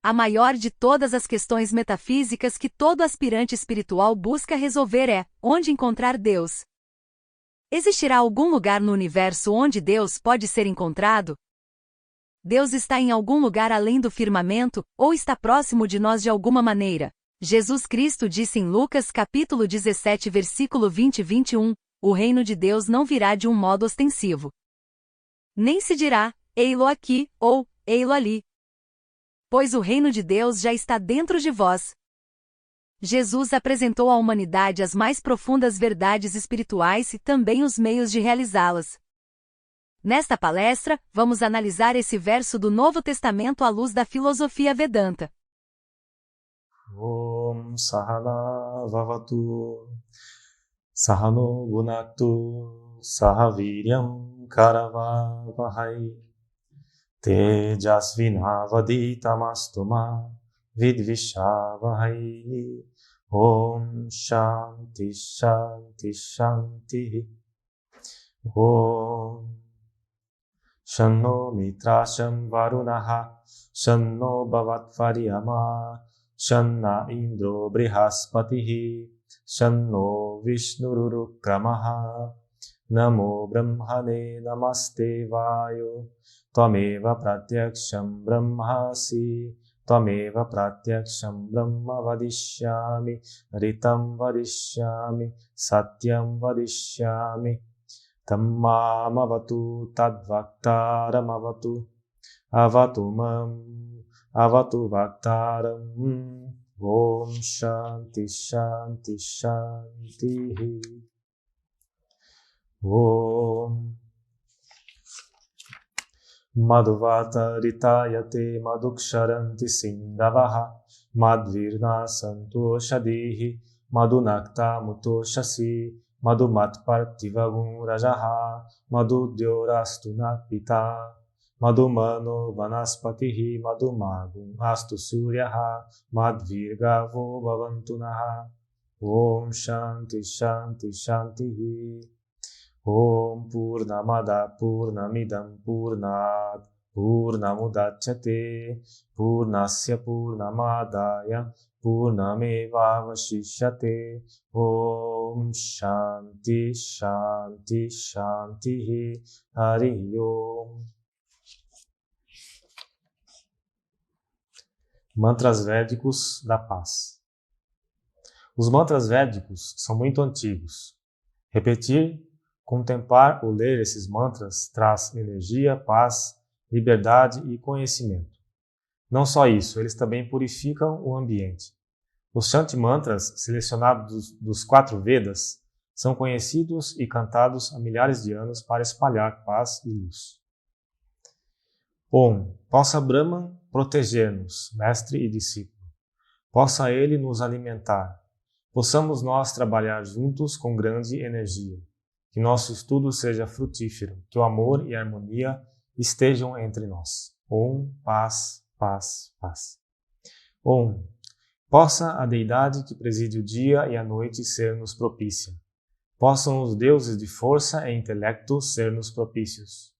a maior de todas as questões metafísicas que todo aspirante espiritual busca resolver é: onde encontrar Deus? Existirá algum lugar no universo onde Deus pode ser encontrado? Deus está em algum lugar além do firmamento, ou está próximo de nós de alguma maneira? Jesus Cristo disse em Lucas capítulo 17 versículo 20 e 21, o reino de Deus não virá de um modo ostensivo. Nem se dirá, ei-lo aqui, ou, ei-lo ali. Pois o reino de Deus já está dentro de vós. Jesus apresentou à humanidade as mais profundas verdades espirituais e também os meios de realizá-las. Nesta palestra, vamos analisar esse verso do Novo Testamento à luz da filosofia Vedanta. Om Sahana Vavatu Sahano Gunaktu Sahaviryam Karavavahai Tejasvinavaditamastu Vidvishavahai. Om Shanti Shanti Shanti. Om Shanno Mitrasham Varunaha Shanno Bhavatvaryama Shanna Indro Brihaspatihi Shanno Vishnurukramaha Namo Brahmane Namaste Vayo Tvameva Pratyaksham Brahmasi Tvameva Pratyaksham Brahma Vadishyami Ritam Vadishyami Satyam Vadishyami Tammam Avatu Tadvaktaram Avatu Avatu Mam Avatu Vaktaram. Om Shanti Shanti Shanti. Om Madhuvata Ritayate Madhuksharanti Sindavaha Madvirna Santoshadihi Madhunakta Mutoshasi Madhumatpartivagun Rajaha Madhudyorastuna Pita Madhumano Vanaspatihi Madhumagum Astu Suryaha Madvirgavo Bhavantunaha. Om Shanti Shanti Shanti. Om Purnamada Purnamidam Purnat Purnamudachyate Purnasya Purnamadaya Purnamevavashishyate. Om Shanti Shanti Shanti. Hari Om. Mantras védicos da paz. Os mantras védicos são muito antigos. Repetir, contemplar ou ler esses mantras traz energia, paz, liberdade e conhecimento. Não só isso, eles também purificam o ambiente. Os Shanti Mantras, selecionados dos 4 Vedas, são conhecidos e cantados há milhares de anos para espalhar paz e luz. Om, possa Brahman proteger-nos, mestre e discípulo. Possa ele nos alimentar. Possamos nós trabalhar juntos com grande energia. Que nosso estudo seja frutífero, que o amor e a harmonia estejam entre nós. Om, paz, paz, paz. Om, possa a deidade que preside o dia e a noite ser-nos propícia. Possam os deuses de força e intelecto ser-nos propícios.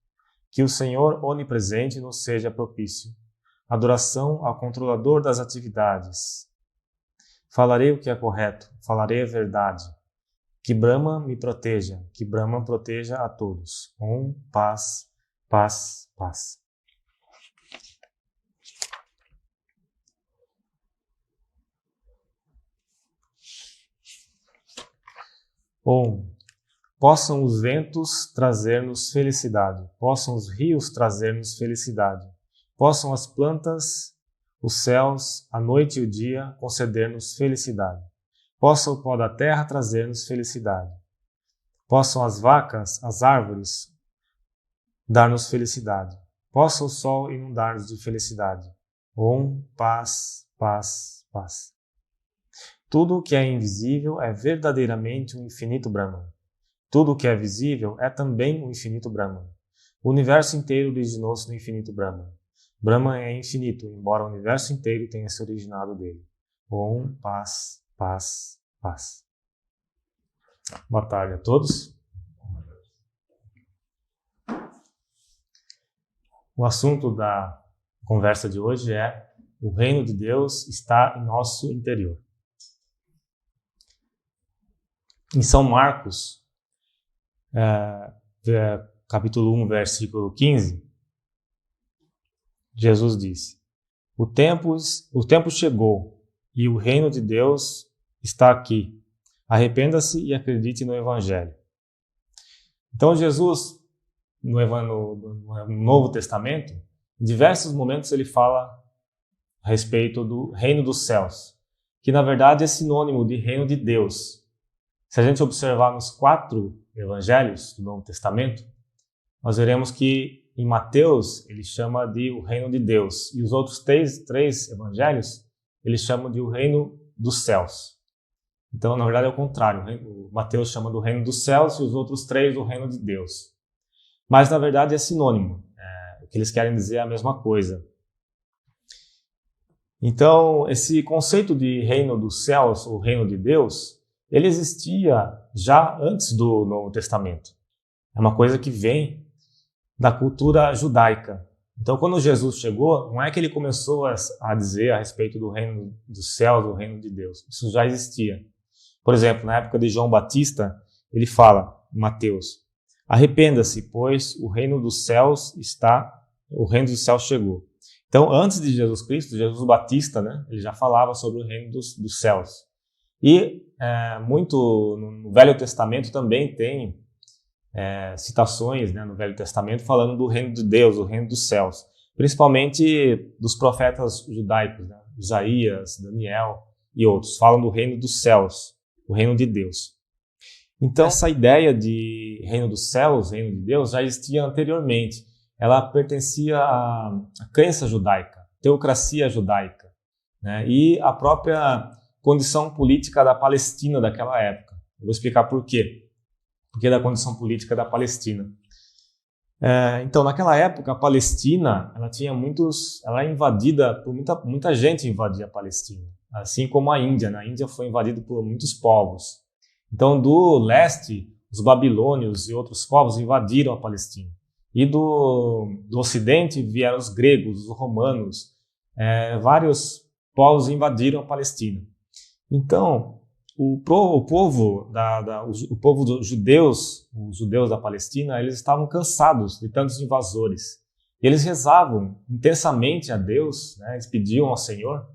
Que o Senhor onipresente nos seja propício. Adoração ao controlador das atividades. Falarei o que é correto, falarei a verdade. Que Brahma me proteja, que Brahma proteja a todos. Om, paz, paz, paz. Om, possam os ventos trazer-nos felicidade, possam os rios trazer-nos felicidade, possam as plantas, os céus, a noite e o dia conceder-nos felicidade, possa o pó da terra trazer-nos felicidade, possam as vacas, as árvores dar-nos felicidade, possa o sol inundar-nos de felicidade. Om, paz, paz, paz. Tudo o que é invisível é verdadeiramente o infinito Brahman. Tudo o que é visível é também o infinito Brahman. O universo inteiro originou-se no infinito Brahman. Brahman é infinito, embora o universo inteiro tenha se originado dele. Om, paz, paz, paz. Boa tarde a todos. O assunto da conversa de hoje é O reino de Deus está em nosso interior. Em São Marcos, capítulo 1, versículo 15, Jesus disse: O tempo chegou e o reino de Deus está aqui. Arrependa-se e acredite no Evangelho. Então Jesus, no Novo Testamento, em diversos momentos ele fala a respeito do reino dos céus, que na verdade é sinônimo de reino de Deus. Se a gente observar nos 4 evangelhos do Novo Testamento, nós veremos que em Mateus ele chama de o reino de Deus, e os outros três evangelhos eles chamam de o reino dos céus. Então, na verdade, é o contrário. O Mateus chama do reino dos céus e os outros 3 do reino de Deus. Mas, na verdade, é sinônimo. O que eles querem dizer é a mesma coisa. Então, esse conceito de reino dos céus, ou reino de Deus, ele existia já antes do Novo Testamento. É uma coisa que vem da cultura judaica. Então, quando Jesus chegou, não é que ele começou a dizer a respeito do reino dos céus, do reino de Deus. Isso já existia. Por exemplo, na época de João Batista, ele fala, em Mateus: arrependa-se, pois o reino dos céus chegou. Então, antes de Jesus Cristo, Jesus Batista, ele já falava sobre o reino dos céus. E muito no Velho Testamento também tem citações, no Velho Testamento falando do reino de Deus, do reino dos céus. Principalmente dos profetas judaicos, Isaías, Daniel e outros, falam do reino dos céus, o reino de Deus. Então, essa ideia de reino dos céus, reino de Deus, já existia anteriormente. Ela pertencia à crença judaica, teocracia judaica, e a própria condição política da Palestina daquela época. Eu vou explicar por quê. Por que da condição política da Palestina. Então, naquela época, a Palestina ela era invadida por muita gente invadia a Palestina, assim como a Índia. A Índia foi invadida por muitos povos. Então, do leste, os babilônios e outros povos invadiram a Palestina. E do ocidente vieram os gregos, os romanos, vários povos invadiram a Palestina. Então, o povo dos judeus, os judeus da Palestina, eles estavam cansados de tantos invasores. Eles rezavam intensamente a Deus, eles pediam ao Senhor,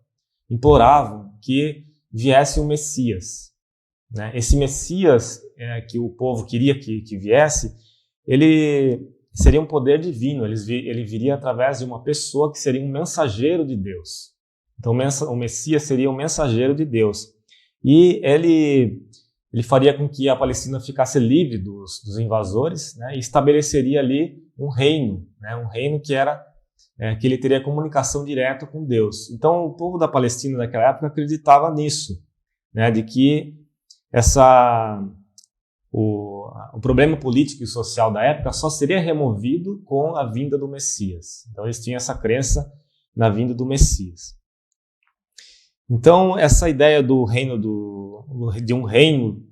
imploravam que viesse o Messias. Esse Messias que o povo queria que viesse, ele seria um poder divino, ele viria através de uma pessoa que seria um mensageiro de Deus. Então o Messias seria um mensageiro de Deus. E ele faria com que a Palestina ficasse livre dos invasores, e estabeleceria ali um reino que ele teria comunicação direta com Deus. Então o povo da Palestina naquela época acreditava nisso, de que o problema político e social da época só seria removido com a vinda do Messias. Então eles tinham essa crença na vinda do Messias. Então essa ideia do reino de um reino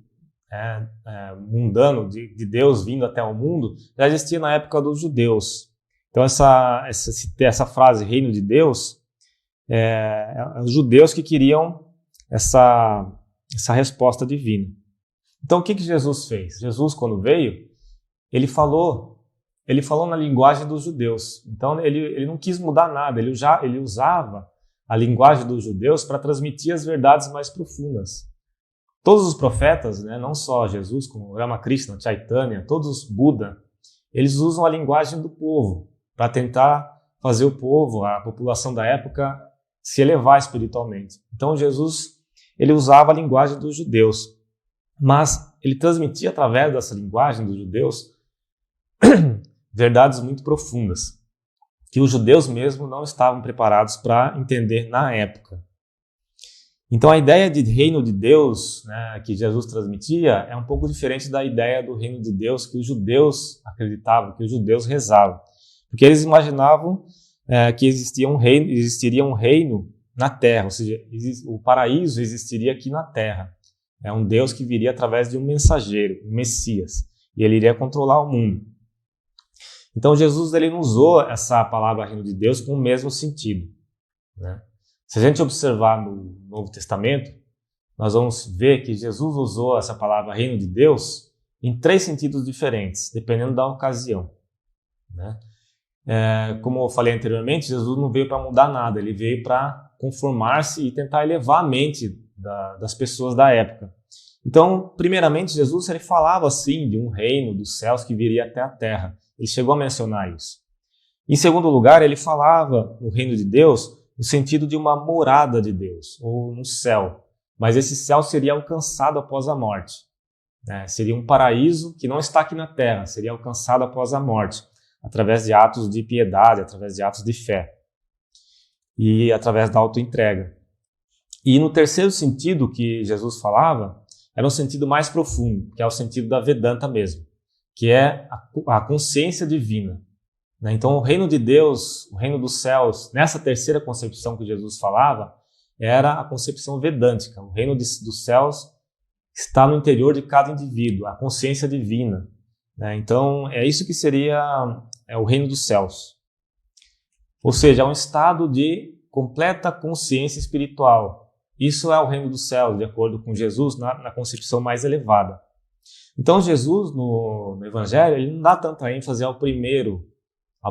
mundano de Deus vindo até o mundo já existia na época dos judeus. Então essa frase reino de Deus os judeus que queriam essa resposta divina. Então, o que Jesus fez? Jesus, quando veio, ele falou na linguagem dos judeus. Então, ele não quis mudar nada, ele usava a linguagem dos judeus para transmitir as verdades mais profundas. Todos os profetas, não só Jesus, como Ramakrishna, Chaitanya, todos os Buda, eles usam a linguagem do povo para tentar fazer o povo, a população da época, se elevar espiritualmente. Então, Jesus, ele usava a linguagem dos judeus. Mas ele transmitia através dessa linguagem dos judeus verdades muito profundas, que os judeus mesmo não estavam preparados para entender na época. Então a ideia de reino de Deus, que Jesus transmitia é um pouco diferente da ideia do reino de Deus que os judeus acreditavam, que os judeus rezavam. Porque eles imaginavam que existiria um reino na terra, ou seja, o paraíso existiria aqui na terra. É um Deus que viria através de um mensageiro, um Messias, e ele iria controlar o mundo. Então Jesus ele não usou essa palavra reino de Deus com o mesmo sentido. Se a gente observar no Novo Testamento, nós vamos ver que Jesus usou essa palavra reino de Deus em 3 sentidos diferentes, dependendo da ocasião, né? Como eu falei anteriormente, Jesus não veio para mudar nada, ele veio para conformar-se e tentar elevar a mente das pessoas da época. Então, primeiramente, Jesus ele falava assim de um reino dos céus que viria até a terra. Ele chegou a mencionar isso. Em segundo lugar, ele falava no reino de Deus no sentido de uma morada de Deus, ou no céu. Mas esse céu seria alcançado após a morte, né? Seria um paraíso que não está aqui na terra, seria alcançado após a morte, através de atos de piedade, através de atos de fé e através da autoentrega. E no terceiro sentido que Jesus falava, era um sentido mais profundo, que é o sentido da Vedanta mesmo, que é a consciência divina, né? Então o reino de Deus, o reino dos céus, nessa terceira concepção que Jesus falava, era a concepção vedântica. O reino dos céus está no interior de cada indivíduo, a consciência divina, né? Então é isso que seria o reino dos céus. Ou seja, é um estado de completa consciência espiritual. Isso é o reino dos céus, de acordo com Jesus, na concepção mais elevada. Então Jesus, no Evangelho, ele não dá tanta ênfase à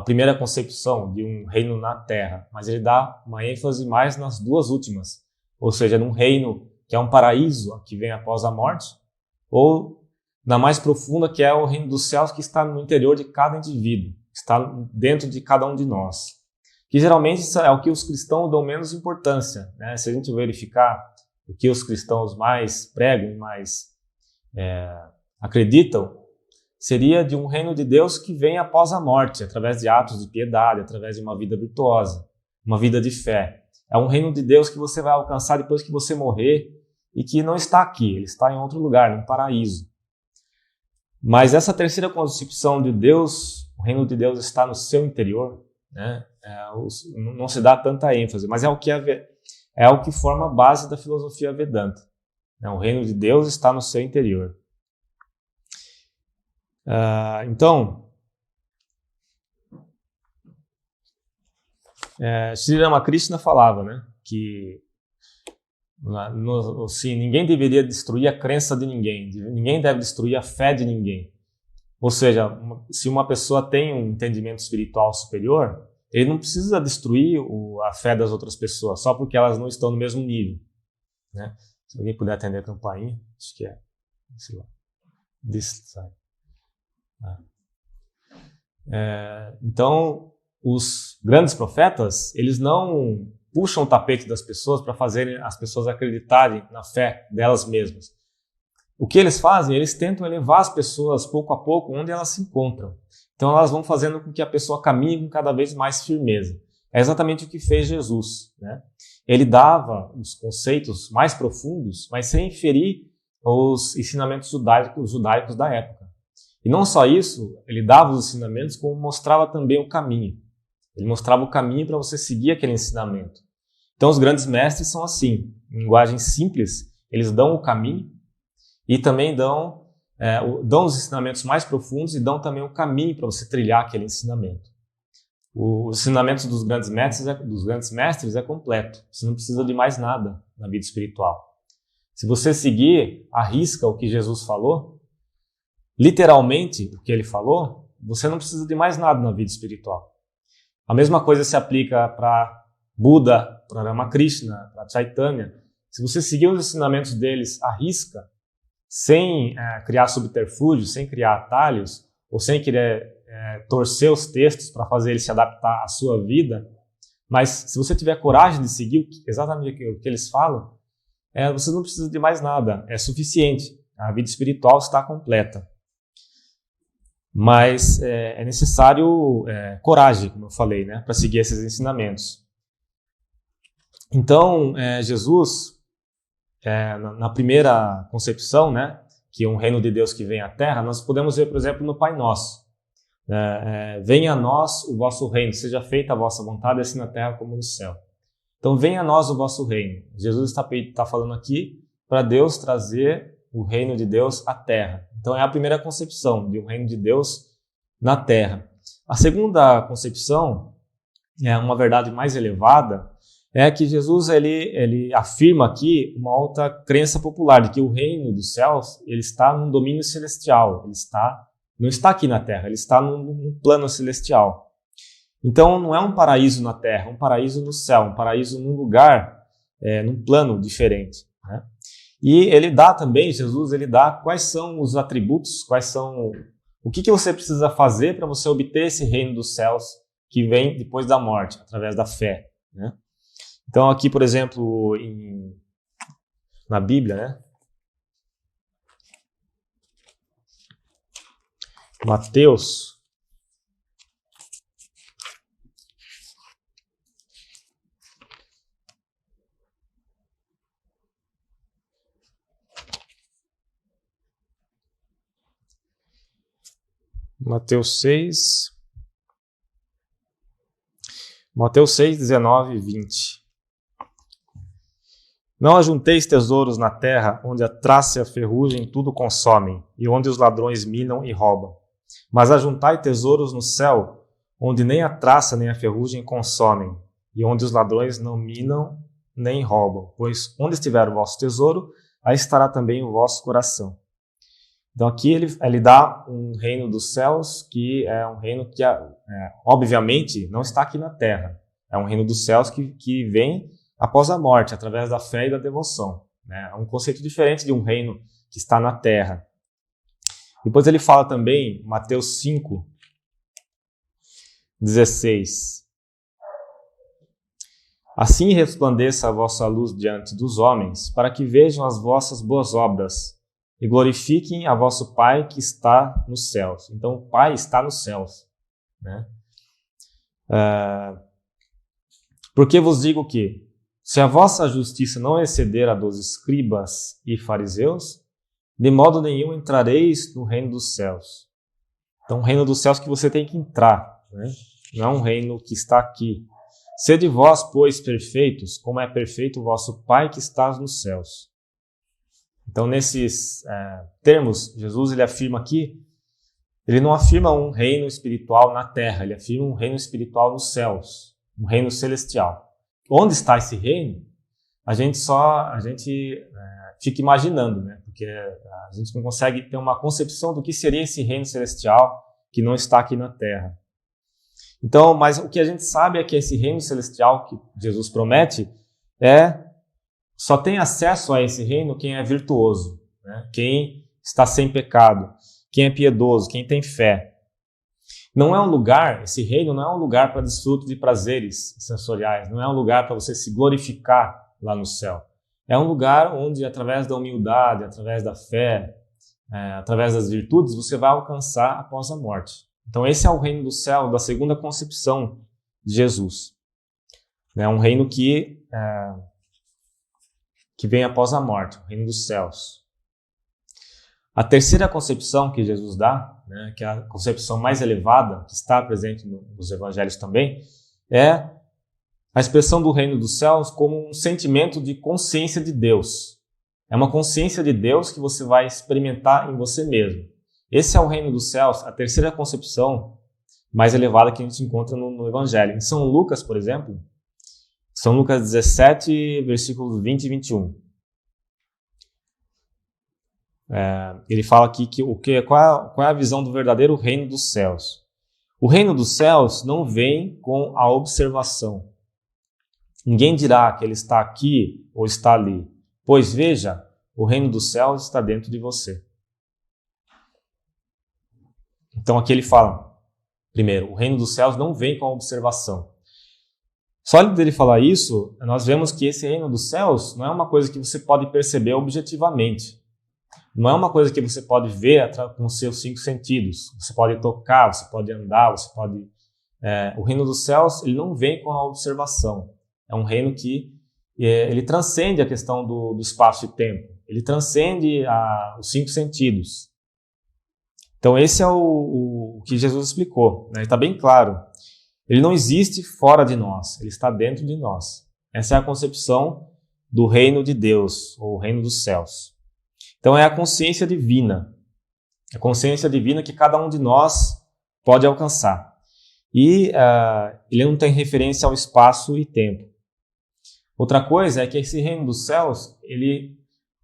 primeira concepção de um reino na terra, mas ele dá uma ênfase mais nas 2 últimas. Ou seja, num reino que é um paraíso que vem após a morte, ou na mais profunda, que é o reino dos céus, que está no interior de cada indivíduo, está dentro de cada um de nós. Que geralmente é o que os cristãos dão menos importância, né? Se a gente verificar o que os cristãos mais pregam, mais acreditam, seria de um reino de Deus que vem após a morte, através de atos de piedade, através de uma vida virtuosa, uma vida de fé. É um reino de Deus que você vai alcançar depois que você morrer e que não está aqui, ele está em outro lugar, no paraíso. Mas essa terceira concepção de Deus, o reino de Deus está no seu interior, né? Não se dá tanta ênfase, mas é o que forma a base da filosofia Vedanta. O reino de Deus está no seu interior. Então, Sri Ramakrishna falava, né, que ninguém deveria destruir a crença de ninguém, ninguém deve destruir a fé de ninguém. Ou seja, se uma pessoa tem um entendimento espiritual superior, ele não precisa destruir a fé das outras pessoas, só porque elas não estão no mesmo nível, né? Se alguém puder atender a campainha, acho que sei lá, então, os grandes profetas, eles não puxam o tapete das pessoas para fazerem as pessoas acreditarem na fé delas mesmas. O que eles fazem? Eles tentam elevar as pessoas pouco a pouco onde elas se encontram. Então elas vão fazendo com que a pessoa caminhe com cada vez mais firmeza. É exatamente o que fez Jesus, né? Ele dava os conceitos mais profundos, mas sem ferir os ensinamentos judaicos da época. E não só isso, ele dava os ensinamentos, como mostrava também o caminho. Ele mostrava o caminho para você seguir aquele ensinamento. Então os grandes mestres são assim, em linguagem simples, eles dão o caminho e também dão os ensinamentos mais profundos e dão também o caminho para você trilhar aquele ensinamento. Os ensinamentos dos grandes mestres é completo. Você não precisa de mais nada na vida espiritual. Se você seguir à risca o que Jesus falou, literalmente o que ele falou, você não precisa de mais nada na vida espiritual. A mesma coisa se aplica para Buda, para Ramakrishna, para Chaitanya. Se você seguir os ensinamentos deles à risca, sem criar subterfúgios, sem criar atalhos, ou sem querer torcer os textos para fazer ele se adaptar à sua vida, mas se você tiver coragem de seguir exatamente o que eles falam, você não precisa de mais nada, é suficiente. A vida espiritual está completa. Mas é necessário coragem, como eu falei, né, para seguir esses ensinamentos. Então, Jesus, na primeira concepção, né, que é um reino de Deus que vem à Terra, nós podemos ver, por exemplo, no Pai Nosso. Venha a nós o vosso reino, seja feita a vossa vontade, assim na terra como no céu. Então, venha a nós o vosso reino. Jesus está falando aqui para Deus trazer o reino de Deus à terra. Então, é a primeira concepção de um reino de Deus na terra. A segunda concepção é uma verdade mais elevada, é que Jesus ele afirma aqui uma outra crença popular, de que o reino dos céus ele está num domínio celestial, não está aqui na terra, ele está num plano celestial. Então não é um paraíso na terra, é um paraíso no céu, um paraíso num lugar, num plano diferente, né? E ele dá também, Jesus, ele dá quais são os atributos, o que você precisa fazer para você obter esse reino dos céus que vem depois da morte, através da fé, né? Então aqui, por exemplo, na Bíblia, né? Mateus 6, 19 e 20. Não ajunteis tesouros na terra, onde a traça e a ferrugem tudo consomem, e onde os ladrões minam e roubam. Mas ajuntai tesouros no céu, onde nem a traça nem a ferrugem consomem, e onde os ladrões não minam nem roubam. Pois onde estiver o vosso tesouro, aí estará também o vosso coração. Então aqui ele dá um reino dos céus, que é um reino que, obviamente, não está aqui na terra. É um reino dos céus que vem após a morte, através da fé e da devoção, né? É um conceito diferente de um reino que está na terra. Depois ele fala também, Mateus 5, 16. Assim resplandeça a vossa luz diante dos homens, para que vejam as vossas boas obras e glorifiquem a vosso Pai que está nos céus. Então, o Pai está nos céus, né? Porque vos digo que, se a vossa justiça não exceder a dos escribas e fariseus, de modo nenhum entrareis no reino dos céus. Então, o reino dos céus que você tem que entrar, né? Não é um reino que está aqui. Sede vós, pois, perfeitos, como é perfeito o vosso Pai que está nos céus. Então, nesses termos, Jesus ele afirma aqui, ele não afirma um reino espiritual na terra, ele afirma um reino espiritual nos céus, um reino celestial. Onde está esse reino? A gente fica imaginando, né? Porque a gente não consegue ter uma concepção do que seria esse reino celestial que não está aqui na terra. Então, mas o que a gente sabe é que esse reino celestial que Jesus promete só tem acesso a esse reino quem é virtuoso, né? Quem está sem pecado, quem é piedoso, quem tem fé. Não é um lugar, esse reino não é um lugar para desfruto de prazeres sensoriais, não é um lugar para você se glorificar lá no céu. É um lugar onde, através da humildade, através da fé, através das virtudes, você vai alcançar após a morte. Então esse é o reino do céu, da segunda concepção de Jesus. É um reino que vem após a morte, o reino dos céus. A terceira concepção que Jesus dá, né, que é a concepção mais elevada, que está presente nos evangelhos também, é a expressão do reino dos céus como um sentimento de consciência de Deus. É uma consciência de Deus que você vai experimentar em você mesmo. Esse é o reino dos céus, a terceira concepção mais elevada que a gente encontra no evangelho. Em São Lucas, por exemplo, São Lucas 17, versículos 20 e 21. Ele fala aqui qual é a visão do verdadeiro reino dos céus. O reino dos céus não vem com a observação. Ninguém dirá que ele está aqui ou está ali, pois veja, o reino dos céus está dentro de você. Então aqui ele fala, primeiro, o reino dos céus não vem com a observação. Só dele falar isso, nós vemos que esse reino dos céus não é uma coisa que você pode perceber objetivamente. Não é uma coisa que você pode ver com os seus 5 sentidos. Você pode tocar, você pode andar, você pode... O reino dos céus ele não vem com a observação. É um reino que ele transcende a questão do espaço e tempo. Ele transcende os 5 sentidos. Então esse é o que Jesus explicou, né? Está bem claro. Ele não existe fora de nós, ele está dentro de nós. Essa é a concepção do reino de Deus, ou o reino dos céus. Então é a consciência divina. A consciência divina que cada um de nós pode alcançar. E ele não tem referência ao espaço e tempo. Outra coisa é que esse reino dos céus,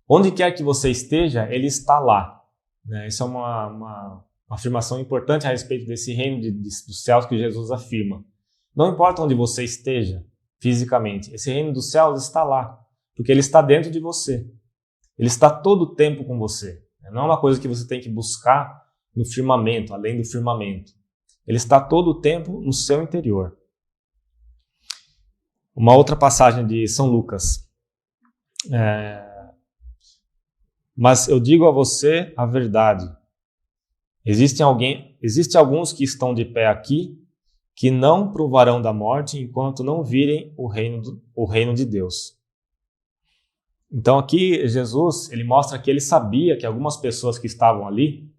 onde quer que você esteja, ele está lá. Né? Isso é uma afirmação importante a respeito desse reino dos céus que Jesus afirma. Não importa onde você esteja fisicamente, esse reino dos céus está lá, porque ele está dentro de você. Ele está todo o tempo com você. Não é uma coisa que você tem que buscar no firmamento, além do firmamento. Ele está todo o tempo no seu interior. Uma outra passagem de São Lucas. Mas eu digo a você a verdade. Existem alguns que estão de pé aqui que não provarão da morte enquanto não virem o reino de Deus. Então aqui Jesus ele mostra que ele sabia que algumas pessoas que estavam ali,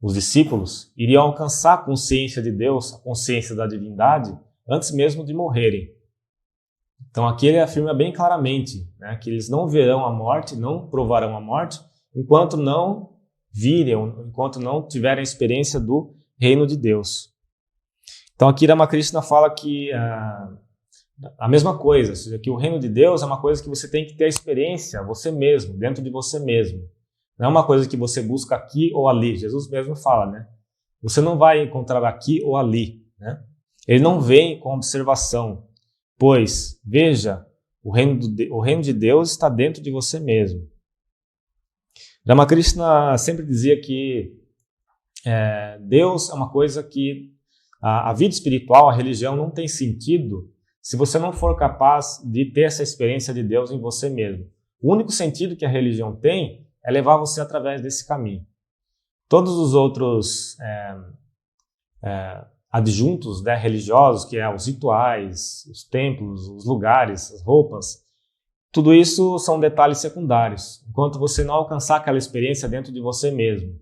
os discípulos, iriam alcançar a consciência de Deus, a consciência da divindade, antes mesmo de morrerem. Então aqui ele afirma bem claramente, né, que eles não verão a morte, não provarão a morte, enquanto não virem, enquanto não tiverem a experiência do reino de Deus. Então aqui Ramakrishna fala que a mesma coisa, ou seja, que o reino de Deus é uma coisa que você tem que ter a experiência você mesmo, dentro de você mesmo. Não é uma coisa que você busca aqui ou ali. Jesus mesmo fala, né? Você não vai encontrar aqui ou ali, né? Ele não vem com observação, pois, veja, o reino de Deus está dentro de você mesmo. Ramakrishna sempre dizia que Deus é uma coisa que a vida espiritual, a religião não tem sentido se você não for capaz de ter essa experiência de Deus em você mesmo. O único sentido que a religião tem é levar você através desse caminho. Todos os outros adjuntos, né, religiosos, que os rituais, os templos, os lugares, as roupas, tudo isso são detalhes secundários, enquanto você não alcançar aquela experiência dentro de você mesmo.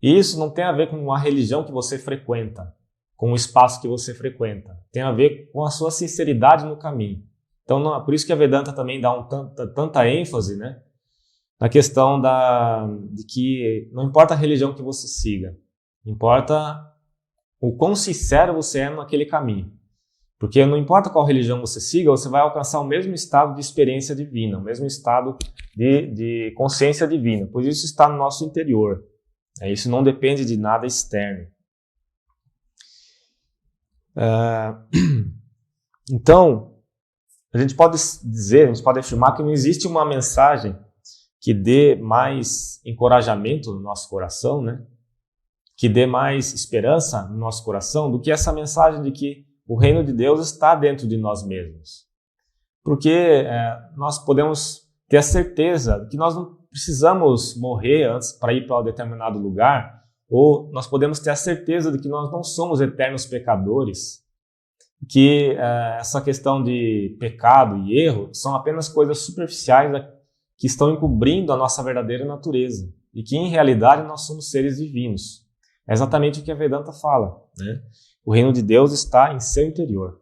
E isso não tem a ver com a religião que você frequenta, com o espaço que você frequenta. Tem a ver com a sua sinceridade no caminho. Então, por isso que a Vedanta também dá tanta ênfase, né, na questão de que não importa a religião que você siga, importa o quão sincero você é naquele caminho. Porque não importa qual religião você siga, você vai alcançar o mesmo estado de experiência divina, o mesmo estado de consciência divina, pois isso está no nosso interior. Isso não depende de nada externo. Então, a gente pode afirmar que não existe uma mensagem que dê mais encorajamento no nosso coração, né? Que dê mais esperança no nosso coração do que essa mensagem de que o reino de Deus está dentro de nós mesmos. Porque nós podemos ter a certeza que nós não precisamos morrer antes para ir para um determinado lugar, ou nós podemos ter a certeza de que nós não somos eternos pecadores, que essa questão de pecado e erro são apenas coisas superficiais que estão encobrindo a nossa verdadeira natureza, e que em realidade nós somos seres divinos. É exatamente o que a Vedanta fala, né? O reino de Deus está em seu interior.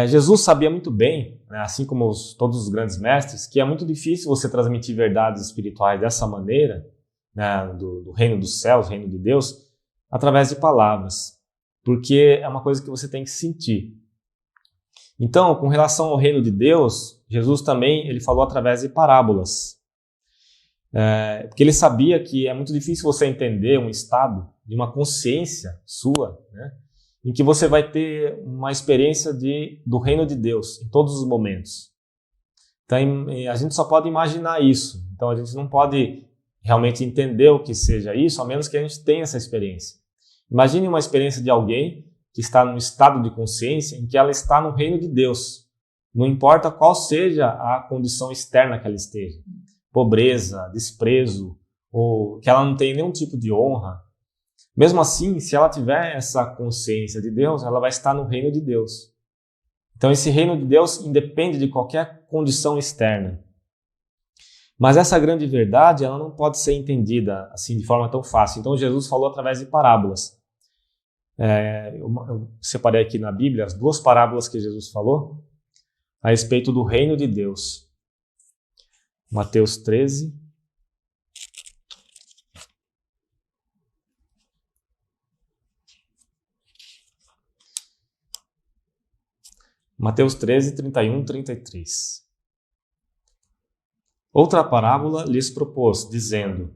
Jesus sabia muito bem, né, assim como todos os grandes mestres, que é muito difícil você transmitir verdades espirituais dessa maneira, né, do reino dos céus, reino de Deus, através de palavras, porque é uma coisa que você tem que sentir. Então, com relação ao reino de Deus, Jesus também ele falou através de parábolas. Porque ele sabia que é muito difícil você entender um estado de uma consciência sua, né, em que você vai ter uma experiência do reino de Deus em todos os momentos. Então, a gente só pode imaginar isso. Então, a gente não pode realmente entender o que seja isso, a menos que a gente tenha essa experiência. Imagine uma experiência de alguém que está num estado de consciência em que ela está no reino de Deus. Não importa qual seja a condição externa que ela esteja. Pobreza, desprezo, ou que ela não tem nenhum tipo de honra. Mesmo assim, se ela tiver essa consciência de Deus, ela vai estar no reino de Deus. Então esse reino de Deus independe de qualquer condição externa. Mas essa grande verdade, ela não pode ser entendida assim de forma tão fácil. Então Jesus falou através de parábolas. Eu separei aqui na Bíblia as 2 parábolas que Jesus falou a respeito do reino de Deus. Mateus 13. Mateus 13, 31, 33. Outra parábola lhes propôs, dizendo: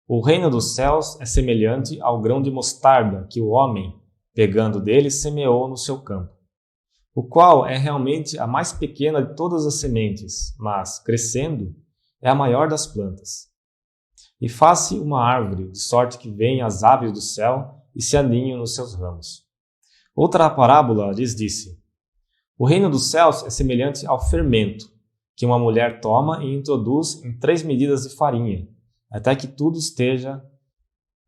o reino dos céus é semelhante ao grão de mostarda que o homem, pegando dele, semeou no seu campo, o qual é realmente a mais pequena de todas as sementes, mas, crescendo, é a maior das plantas. E faz-se uma árvore, de sorte que vêm as aves do céu e se aninham nos seus ramos. Outra parábola lhes disse: o reino dos céus é semelhante ao fermento, que uma mulher toma e introduz em 3 medidas de farinha, até que tudo esteja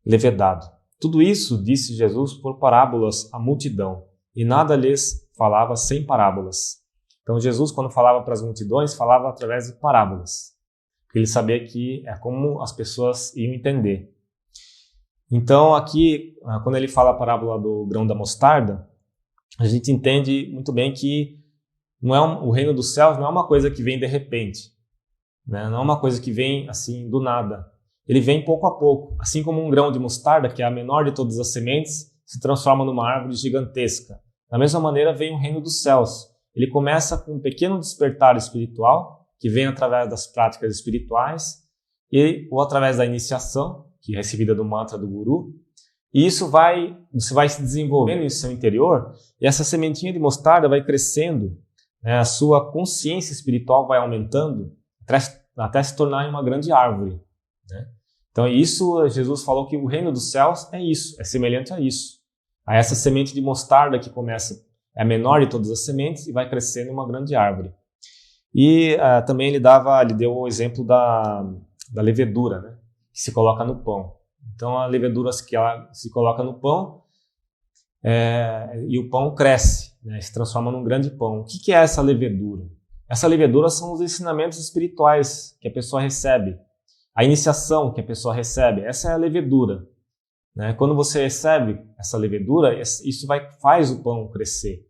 levedado. Tudo isso disse Jesus por parábolas à multidão, e nada lhes falava sem parábolas. Então Jesus, quando falava para as multidões, falava através de parábolas, porque ele sabia que é como as pessoas iam entender. Então aqui, quando ele fala a parábola do grão da mostarda, a gente entende muito bem que o reino dos céus não é uma coisa que vem de repente, né? Não é uma coisa que vem assim do nada. Ele vem pouco a pouco, assim como um grão de mostarda, que é a menor de todas as sementes, se transforma numa árvore gigantesca. Da mesma maneira vem o reino dos céus. Ele começa com um pequeno despertar espiritual, que vem através das práticas espirituais, ou através da iniciação, que é recebida do mantra do guru. E você vai se desenvolvendo em seu interior, e essa sementinha de mostarda vai crescendo, né? A sua consciência espiritual vai aumentando, até se tornar uma grande árvore, né? Então Jesus falou que o reino dos céus é isso, é semelhante a isso. A essa semente de mostarda que começa, é a menor de todas as sementes e vai crescendo uma grande árvore. E também ele deu o exemplo da levedura, né? Que se coloca no pão. Então a levedura que ela se coloca no pão e o pão cresce, né? Se transforma num grande pão. O que é essa levedura? Essa levedura são os ensinamentos espirituais que a pessoa recebe. A iniciação que a pessoa recebe, essa é a levedura, né? Quando você recebe essa levedura, isso faz o pão crescer.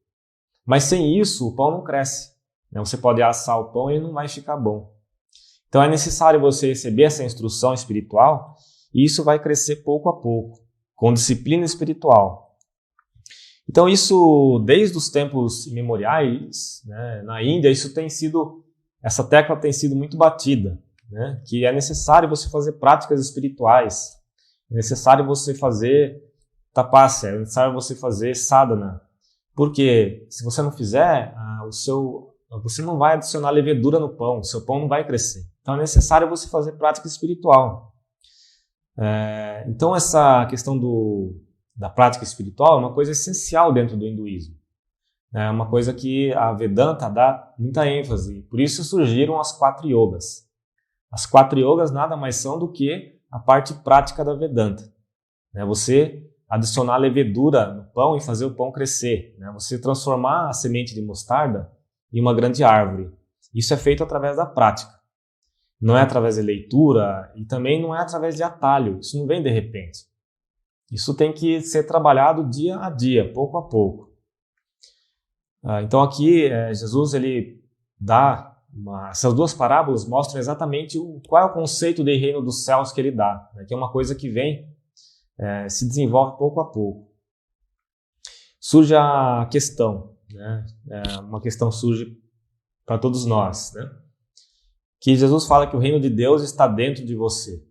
Mas sem isso, o pão não cresce, né? Você pode assar o pão e ele não vai ficar bom. Então é necessário você receber essa instrução espiritual e isso vai crescer pouco a pouco, com disciplina espiritual. Então isso, desde os tempos imemoriais, né, na Índia, essa tecla tem sido muito batida, né, que é necessário você fazer práticas espirituais, é necessário você fazer tapasya, é necessário você fazer sadhana, porque se você não fizer, você não vai adicionar levedura no pão, o seu pão não vai crescer. Então é necessário você fazer prática espiritual. Então essa questão da prática espiritual é uma coisa essencial dentro do hinduísmo. É uma coisa que a Vedanta dá muita ênfase. Por isso surgiram as 4 yogas. As 4 yogas nada mais são do que a parte prática da Vedanta. Você adicionar levedura no pão e fazer o pão crescer. Você transformar a semente de mostarda em uma grande árvore. Isso é feito através da prática. Não é através de leitura e também não é através de atalho. Isso não vem de repente. Isso tem que ser trabalhado dia a dia, pouco a pouco. Então aqui Jesus ele dá essas 2 parábolas mostram exatamente qual é o conceito de reino dos céus que ele dá, né? Que é uma coisa que vem, se desenvolve pouco a pouco. Surge a questão, né? Uma questão surge para todos nós, né? Que Jesus fala que o reino de Deus está dentro de você.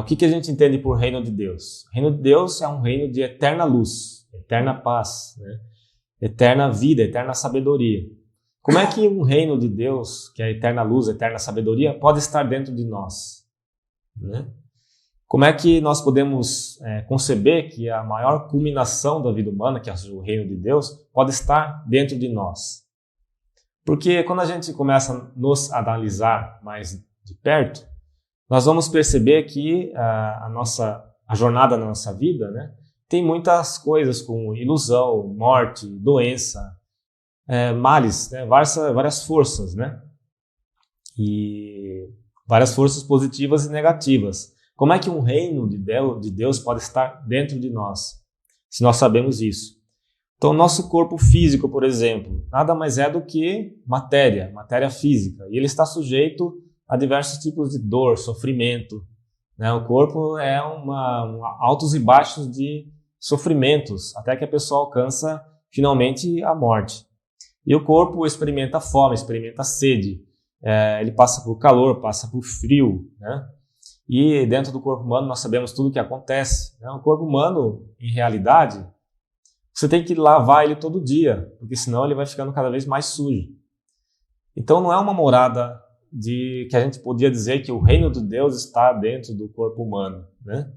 O que a gente entende por reino de Deus? O reino de Deus é um reino de eterna luz, eterna paz, né? Eterna vida, eterna sabedoria. Como é que um reino de Deus, que é a eterna luz, a eterna sabedoria, pode estar dentro de nós, né? Como é que nós podemos conceber que a maior culminação da vida humana, que é o reino de Deus, pode estar dentro de nós? Porque quando a gente começa a nos analisar mais de perto, nós vamos perceber que a jornada na nossa vida, né, tem muitas coisas como ilusão, morte, doença, males, né, várias forças, né? E várias forças positivas e negativas. Como é que um reino de Deus pode estar dentro de nós, se nós sabemos isso? Então, o nosso corpo físico, por exemplo, nada mais é do que matéria física. E ele está sujeito a diversos tipos de dor, sofrimento, né? O corpo é altos e baixos de sofrimentos, até que a pessoa alcança finalmente a morte. E o corpo experimenta fome, experimenta sede, ele passa por calor, passa por frio, né? E dentro do corpo humano nós sabemos tudo o que acontece, né? O corpo humano, em realidade, você tem que lavar ele todo dia, porque senão ele vai ficando cada vez mais sujo. Então não é uma morada que a gente podia dizer que o reino de Deus está dentro do corpo humano, né?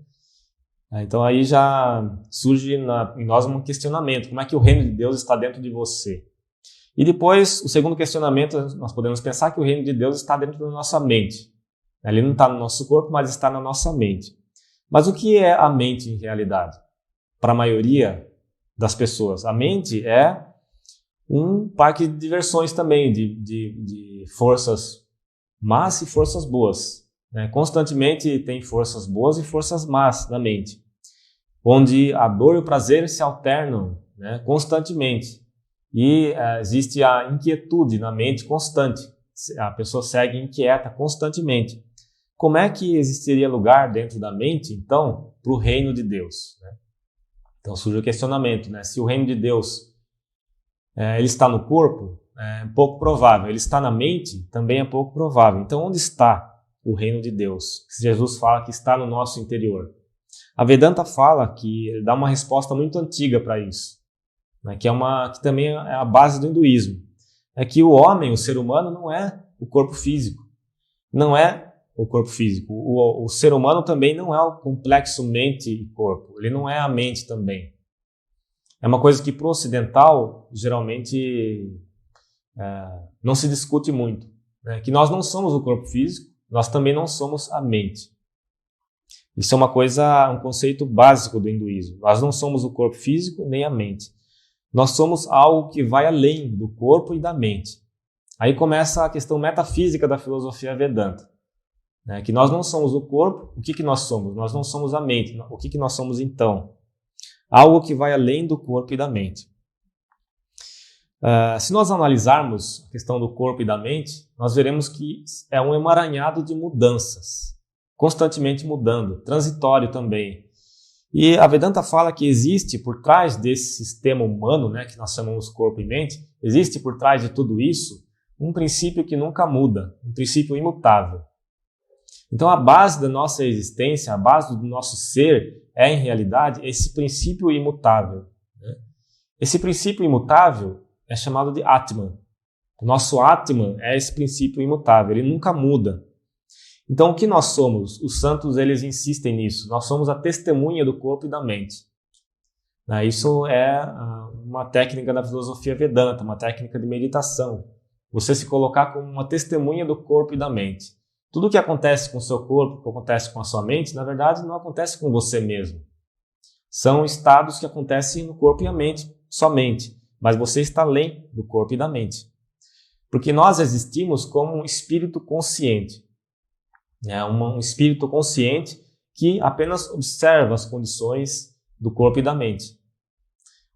Então aí já surge em nós um questionamento: como é que o reino de Deus está dentro de você? E depois, o segundo questionamento, nós podemos pensar que o reino de Deus está dentro da nossa mente. Ele não está no nosso corpo, mas está na nossa mente. Mas o que é a mente em realidade? Para a maioria das pessoas, a mente é um parque de diversões também, de forças más e forças boas, né? Constantemente tem forças boas e forças más na mente, onde a dor e o prazer se alternam, né, constantemente. E existe a inquietude na mente constante. A pessoa segue inquieta constantemente. Como é que existiria lugar dentro da mente, então, para o reino de Deus, né? Então surge o questionamento, né? Se o reino de Deus ele está no corpo, é pouco provável. Ele está na mente, também é pouco provável. Então onde está o reino de Deus? Se Jesus fala que está no nosso interior. A Vedanta fala que ele dá uma resposta muito antiga para isso, né? Que também é a base do hinduísmo. É que o homem, o ser humano, não é o corpo físico. Não é o corpo físico. O ser humano também não é o complexo mente e corpo. Ele não é a mente também. É uma coisa que para o ocidental geralmente não se discute muito, né? Que nós não somos o corpo físico, nós também não somos a mente. Isso é um conceito básico do hinduísmo. Nós não somos o corpo físico nem a mente. Nós somos algo que vai além do corpo e da mente. Aí começa a questão metafísica da filosofia Vedanta, né? Que nós não somos o corpo. O que nós somos? Nós não somos a mente. O que nós somos então? Algo que vai além do corpo e da mente. Se nós analisarmos a questão do corpo e da mente, nós veremos que é um emaranhado de mudanças, constantemente mudando, transitório também. E a Vedanta fala que existe por trás desse sistema humano, né, que nós chamamos corpo e mente, existe por trás de tudo isso um princípio que nunca muda, um princípio imutável. Então a base da nossa existência, a base do nosso ser é em realidade esse princípio imutável, né? Esse princípio imutável é chamado de Atman. O nosso Atman é esse princípio imutável, ele nunca muda. Então, o que nós somos? Os santos, eles insistem nisso. Nós somos a testemunha do corpo e da mente. Isso é uma técnica da filosofia Vedanta, uma técnica de meditação. Você se colocar como uma testemunha do corpo e da mente. Tudo o que acontece com o seu corpo, que acontece com a sua mente, na verdade, não acontece com você mesmo. São estados que acontecem no corpo e a mente somente. Mas você está além do corpo e da mente. Porque nós existimos como um espírito consciente. Um espírito consciente que apenas observa as condições do corpo e da mente.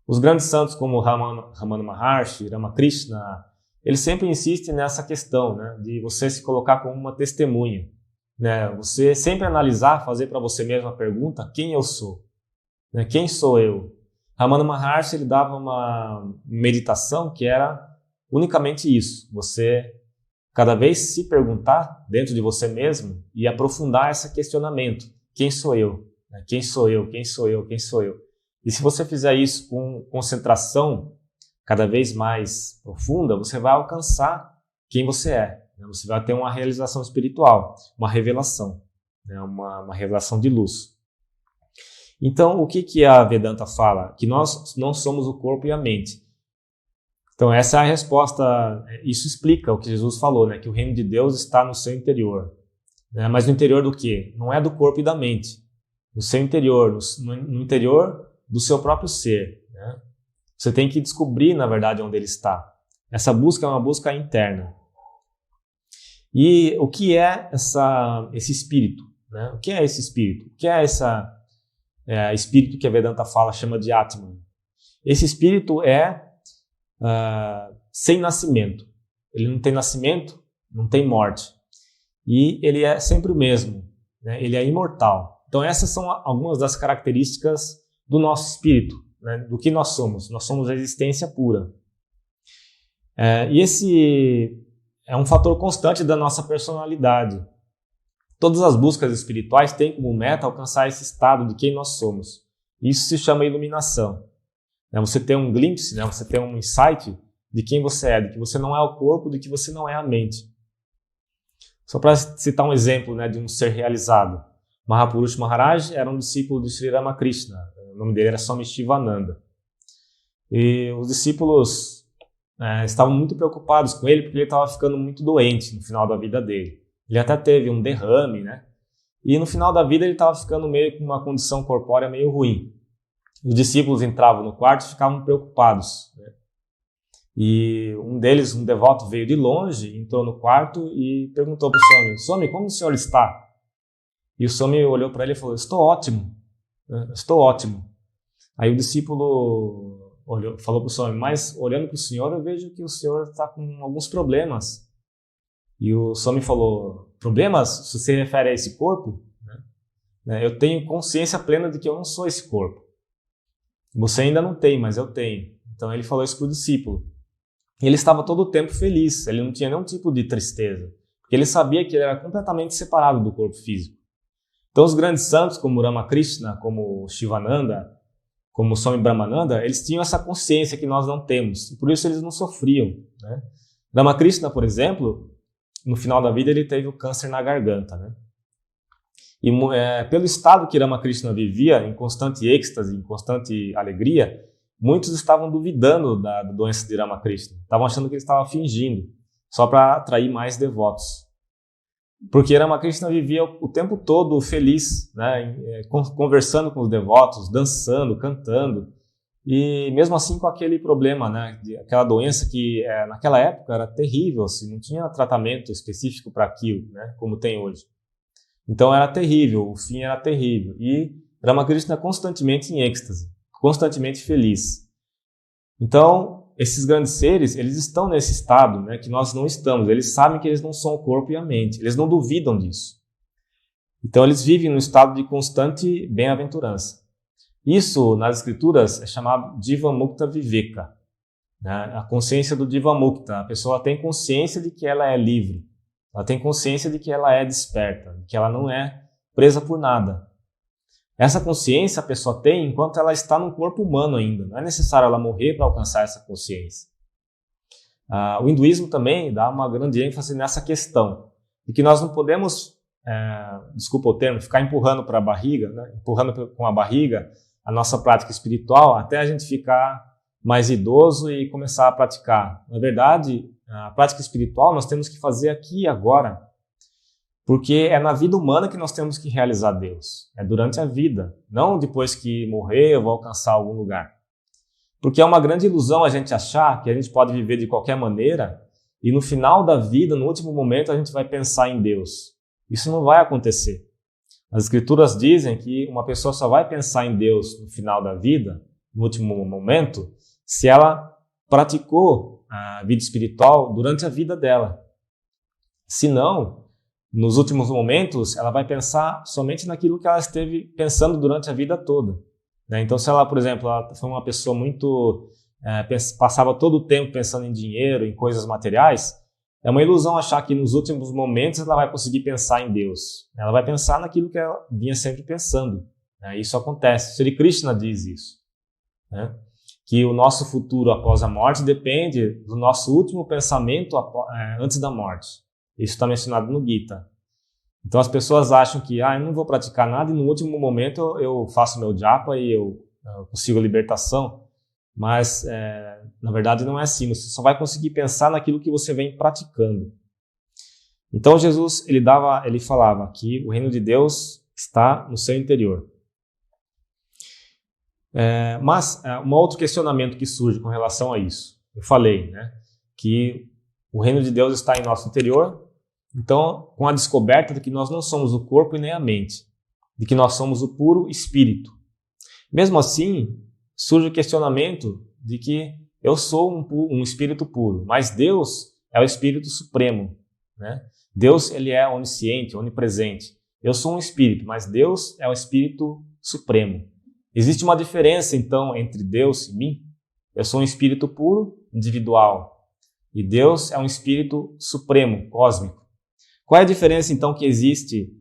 Os grandes santos como Ramana Maharshi, Ramakrishna, eles sempre insistem nessa questão, né, de você se colocar como uma testemunha, né, você sempre analisar, fazer para você mesmo a pergunta: quem eu sou? Né, quem sou eu? Ramana Maharshi ele dava uma meditação que era unicamente isso, você cada vez se perguntar dentro de você mesmo e aprofundar esse questionamento. Quem sou eu? Quem sou eu? Quem sou eu? Quem sou eu? E se você fizer isso com concentração cada vez mais profunda, você vai alcançar quem você é. Você vai ter uma realização espiritual, uma revelação, uma revelação de luz. Então, o que a Vedanta fala? Que nós não somos o corpo e a mente. Então essa é a resposta, isso explica o que Jesus falou, né? Que o reino de Deus está no seu interior. Né? Mas no interior do quê? Não é do corpo e da mente. No seu interior, no interior do seu próprio ser. Né? Você tem que descobrir, na verdade, onde ele está. Essa busca é uma busca interna. E o que é esse espírito? Né? O que é esse espírito? O que é esse espírito que a Vedanta fala, chama de Atman? Esse espírito é sem nascimento. Ele não tem nascimento, não tem morte. E ele é sempre o mesmo, né? Ele é imortal. Então essas são algumas das características do nosso espírito, né, do que nós somos. Nós somos a existência pura. E esse é um fator constante da nossa personalidade. Todas as buscas espirituais têm como meta alcançar esse estado de quem nós somos. Isso se chama iluminação. Você tem um glimpse, você tem um insight de quem você é, de que você não é o corpo, de que você não é a mente. Só para citar um exemplo de um ser realizado. Mahapurush Maharaj era um discípulo de Sri Ramakrishna. O nome dele era Swami Shivananda. E os discípulos estavam muito preocupados com ele porque ele estava ficando muito doente no final da vida dele. Ele até teve um derrame, e no final da vida ele estava ficando meio com uma condição corpórea meio ruim. Os discípulos entravam no quarto e ficavam preocupados. E um deles, um devoto, veio de longe, entrou no quarto e perguntou para o Swami: Swami, como o senhor está? E o Swami olhou para ele e falou: estou ótimo, estou ótimo. Aí o discípulo falou para o Swami: mas olhando para o senhor eu vejo que o senhor está com alguns problemas. E o Swami falou: problemas? Se você refere a esse corpo? Eu tenho consciência plena de que eu não sou esse corpo. Você ainda não tem, mas eu tenho. Então ele falou isso para o discípulo. E ele estava todo o tempo feliz, ele não tinha nenhum tipo de tristeza, porque ele sabia que ele era completamente separado do corpo físico. Então os grandes santos, como Ramakrishna, como Shivananda, como Swami Brahmananda, eles tinham essa consciência que nós não temos, e por isso eles não sofriam. Ramakrishna, por exemplo, no final da vida ele teve o câncer na garganta. E pelo estado que Ramakrishna vivia, em constante êxtase, em constante alegria, muitos estavam duvidando da doença de Ramakrishna. Estavam achando que ele estava fingindo, só para atrair mais devotos. Porque Ramakrishna vivia o tempo todo feliz, conversando com os devotos, dançando, cantando. E mesmo assim com aquele problema, aquela doença que naquela época era terrível, assim, não tinha tratamento específico para aquilo, como tem hoje. Então era terrível, o fim era terrível. E Ramakrishna constantemente em êxtase, constantemente feliz. Então, esses grandes seres, eles estão nesse estado que nós não estamos. Eles sabem que eles não são o corpo e a mente. Eles não duvidam disso. Então, eles vivem num estado de constante bem-aventurança. Isso, nas escrituras, é chamado Jivamukta Viveka. A consciência do Jivamukta. A pessoa tem consciência de que ela é livre. Ela tem consciência de que ela é desperta, de que ela não é presa por nada. Essa consciência a pessoa tem enquanto ela está no corpo humano ainda. Não é necessário ela morrer para alcançar essa consciência. O hinduísmo também dá uma grande ênfase nessa questão, de que nós não podemos, desculpa o termo, ficar empurrando para a barriga, empurrando com a barriga a nossa prática espiritual até a gente ficar mais idoso e começar a praticar. Na verdade, a prática espiritual nós temos que fazer aqui e agora. Porque é na vida humana que nós temos que realizar Deus. É durante a vida, não depois que morrer eu vou alcançar algum lugar. Porque é uma grande ilusão a gente achar que a gente pode viver de qualquer maneira e no final da vida, no último momento, a gente vai pensar em Deus. Isso não vai acontecer. As escrituras dizem que uma pessoa só vai pensar em Deus no final da vida, no último momento, se ela praticou a vida espiritual durante a vida dela. Se não, nos últimos momentos, ela vai pensar somente naquilo que ela esteve pensando durante a vida toda. Então, se ela, por exemplo, ela foi uma pessoa muito... passava todo o tempo pensando em dinheiro, em coisas materiais, é uma ilusão achar que nos últimos momentos ela vai conseguir pensar em Deus. Ela vai pensar naquilo que ela vinha sempre pensando. Isso acontece. Sri Krishna diz isso. Que o nosso futuro após a morte depende do nosso último pensamento antes da morte. Isso está mencionado no Gita. Então as pessoas acham que eu não vou praticar nada e no último momento eu faço meu japa e eu consigo a libertação. Mas, na verdade, não é assim. Você só vai conseguir pensar naquilo que você vem praticando. Então Jesus ele falava que o reino de Deus está no seu interior. Mas um outro questionamento que surge com relação a isso. Eu falei que o reino de Deus está em nosso interior. Então, com a descoberta de que nós não somos o corpo e nem a mente, de que nós somos o puro espírito. Mesmo assim, surge o questionamento de que eu sou um espírito puro, mas Deus é o espírito supremo. Deus ele é onisciente, onipresente. Eu sou um espírito, mas Deus é o espírito supremo. Existe uma diferença, então, entre Deus e mim? Eu sou um espírito puro, individual, e Deus é um espírito supremo, cósmico. Qual é a diferença, então, que existe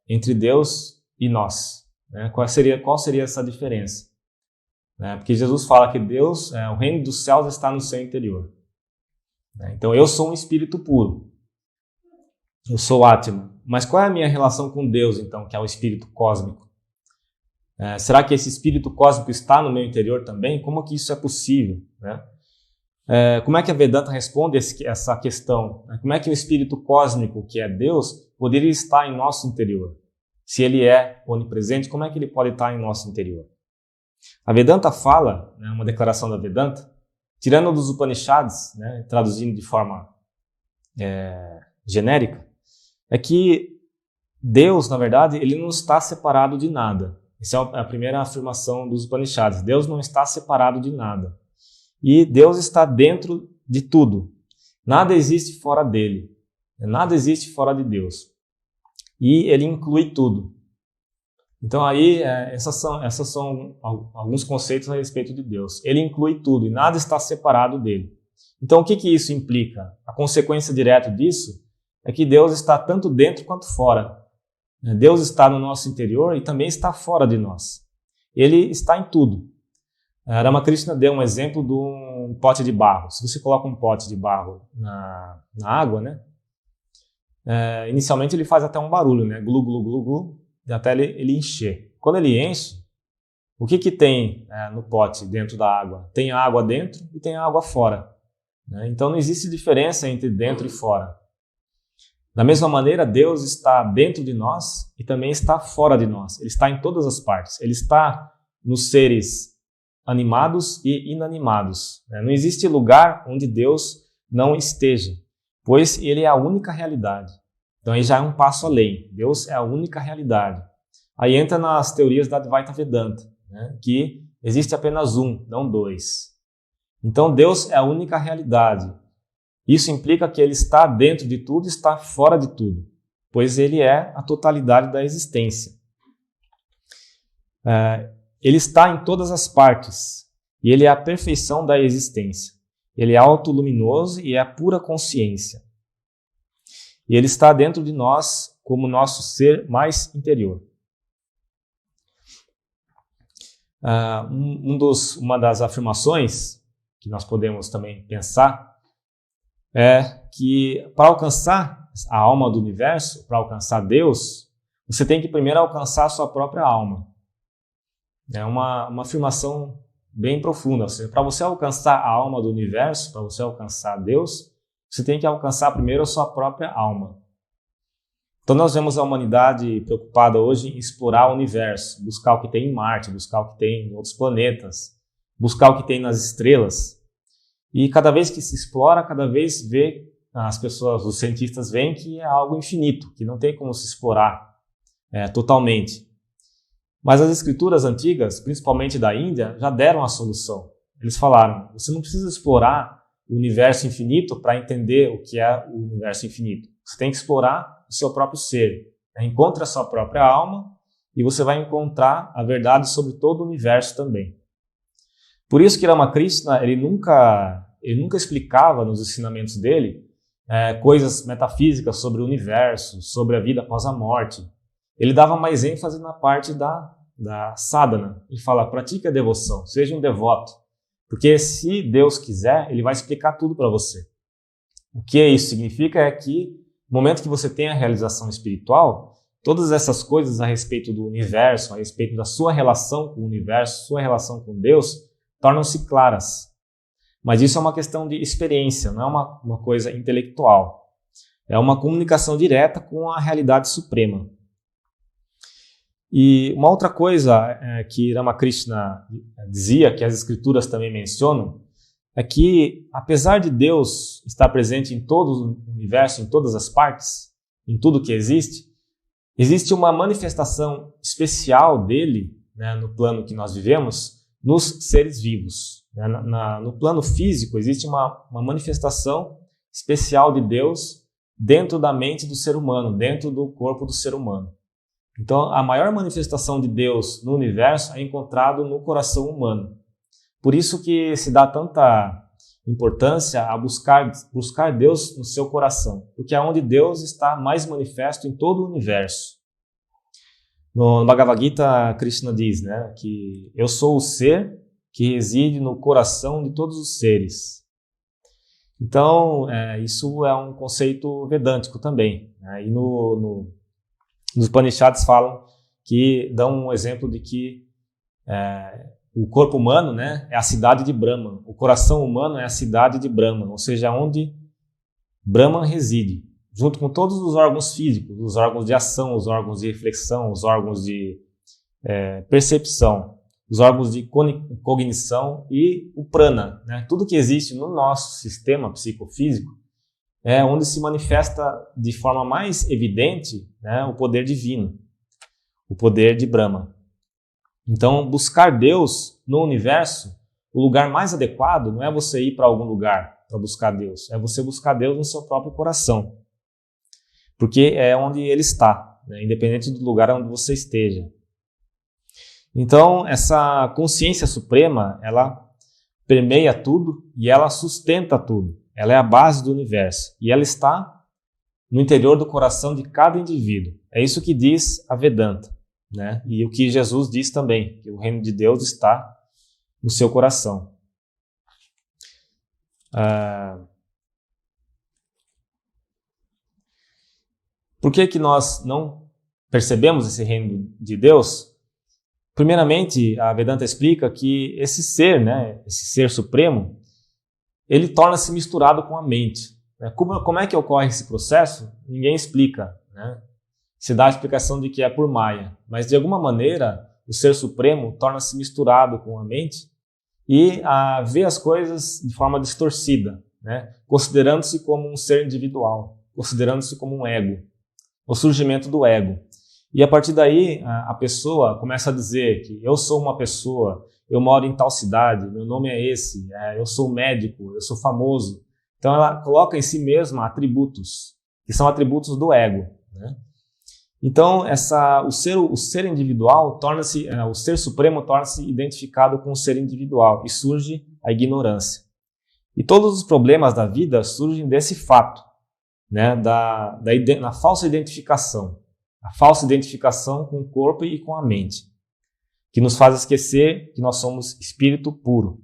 entre Deus e nós? Qual seria essa diferença? Porque Jesus fala que Deus, o reino dos céus está no seu interior. Então, eu sou um espírito puro. Eu sou Atma. Mas qual é a minha relação com Deus, então, que é o espírito cósmico? Será que esse espírito cósmico está no meu interior também? Como que isso é possível? Como é que a Vedanta responde essa questão? Como é que o espírito cósmico, que é Deus, poderia estar em nosso interior? Se ele é onipresente, como é que ele pode estar em nosso interior? A Vedanta fala, uma declaração da Vedanta, tirando dos Upanishads, traduzindo de forma genérica, é que Deus, na verdade, ele não está separado de nada. Essa é a primeira afirmação dos Upanishads. Deus não está separado de nada. E Deus está dentro de tudo. Nada existe fora dele. Nada existe fora de Deus. E ele inclui tudo. Então aí, essas são alguns conceitos a respeito de Deus. Ele inclui tudo e nada está separado dele. Então o que isso implica? A consequência direta disso é que Deus está tanto dentro quanto fora. Deus está no nosso interior e também está fora de nós. Ele está em tudo. Ramakrishna deu um exemplo de um pote de barro. Se você coloca um pote de barro na água, inicialmente ele faz até um barulho, glu, glu, glu, glu, até ele encher. Quando ele enche, o que tem no pote dentro da água? Tem água dentro e tem água fora. Então não existe diferença entre dentro e fora. Da mesma maneira, Deus está dentro de nós e também está fora de nós. Ele está em todas as partes. Ele está nos seres animados e inanimados. Não existe lugar onde Deus não esteja, pois Ele é a única realidade. Então aí já é um passo além. Deus é a única realidade. Aí entra nas teorias da Advaita Vedanta, que existe apenas um, não dois. Então Deus é a única realidade. Isso implica que ele está dentro de tudo e está fora de tudo, pois ele é a totalidade da existência. Ele está em todas as partes e ele é a perfeição da existência. Ele é autoluminoso e é a pura consciência. E ele está dentro de nós como nosso ser mais interior. Uma das afirmações que nós podemos também pensar é que para alcançar a alma do universo, para alcançar Deus, você tem que primeiro alcançar a sua própria alma. É uma afirmação bem profunda. Ou seja, para você alcançar a alma do universo, para você alcançar Deus, você tem que alcançar primeiro a sua própria alma. Então nós vemos a humanidade preocupada hoje em explorar o universo, buscar o que tem em Marte, buscar o que tem em outros planetas, buscar o que tem nas estrelas. E cada vez que se explora, cada vez os cientistas veem que é algo infinito, que não tem como se explorar totalmente. Mas as escrituras antigas, principalmente da Índia, já deram a solução. Eles falaram, você não precisa explorar o universo infinito para entender o que é o universo infinito. Você tem que explorar o seu próprio ser. Encontre a sua própria alma e você vai encontrar a verdade sobre todo o universo também. Por isso que Ramakrishna ele nunca explicava nos ensinamentos dele coisas metafísicas sobre o universo, sobre a vida após a morte. Ele dava mais ênfase na parte da sadhana. Ele fala, pratique a devoção, seja um devoto. Porque se Deus quiser, ele vai explicar tudo para você. O que isso significa é que no momento que você tem a realização espiritual, todas essas coisas a respeito do universo, a respeito da sua relação com o universo, sua relação com Deus, tornam-se claras. Mas isso é uma questão de experiência, não é uma coisa intelectual. É uma comunicação direta com a realidade suprema. E uma outra coisa que Ramakrishna dizia, que as escrituras também mencionam, é que apesar de Deus estar presente em todo o universo, em todas as partes, em tudo que existe uma manifestação especial dele, no plano que nós vivemos, nos seres vivos. No plano físico, existe uma manifestação especial de Deus dentro da mente do ser humano, dentro do corpo do ser humano. Então, a maior manifestação de Deus no universo é encontrado no coração humano. Por isso que se dá tanta importância a buscar Deus no seu coração, porque é onde Deus está mais manifesto em todo o universo. No Bhagavad Gita, Krishna diz, né, que eu sou o ser que reside no coração de todos os seres. Então, isso é um conceito vedântico também, né? E nos Upanishads falam que dão um exemplo de que o corpo humano, né, é a cidade de Brahman, o coração humano é a cidade de Brahman, ou seja, onde Brahman reside, junto com todos os órgãos físicos, os órgãos de ação, os órgãos de reflexão, os órgãos de percepção, os órgãos de cognição e o prana, né? Tudo que existe no nosso sistema psicofísico é onde se manifesta de forma mais evidente, né, o poder divino, o poder de Brahma. Então, buscar Deus no universo, o lugar mais adequado não é você ir para algum lugar para buscar Deus, é você buscar Deus no seu próprio coração, porque é onde Ele está, né, independente do lugar onde você esteja. Então, essa consciência suprema, ela permeia tudo e ela sustenta tudo. Ela é a base do universo e ela está no interior do coração de cada indivíduo. É isso que diz a Vedanta, né? E o que Jesus diz também, que o reino de Deus está no seu coração. Por que nós não percebemos esse reino de Deus? Primeiramente, a Vedanta explica que esse ser, né, esse ser supremo, ele torna-se misturado com a mente. Né? Como é que ocorre esse processo? Ninguém explica, né? Se dá a explicação de que é por Maya, mas de alguma maneira o ser supremo torna-se misturado com a mente e vê as coisas de forma distorcida, né? Considerando-se como um ser individual, considerando-se como um ego, o surgimento do ego. E a partir daí, a pessoa começa a dizer que eu sou uma pessoa, eu moro em tal cidade, meu nome é esse, eu sou médico, eu sou famoso. Então ela coloca em si mesma atributos, que são atributos do ego, né? Então o ser individual torna-se, o ser supremo torna-se identificado com o ser individual e surge a ignorância. E todos os problemas da vida surgem desse fato, né? Da falsa identificação. A falsa identificação com o corpo e com a mente, que nos faz esquecer que nós somos espírito puro.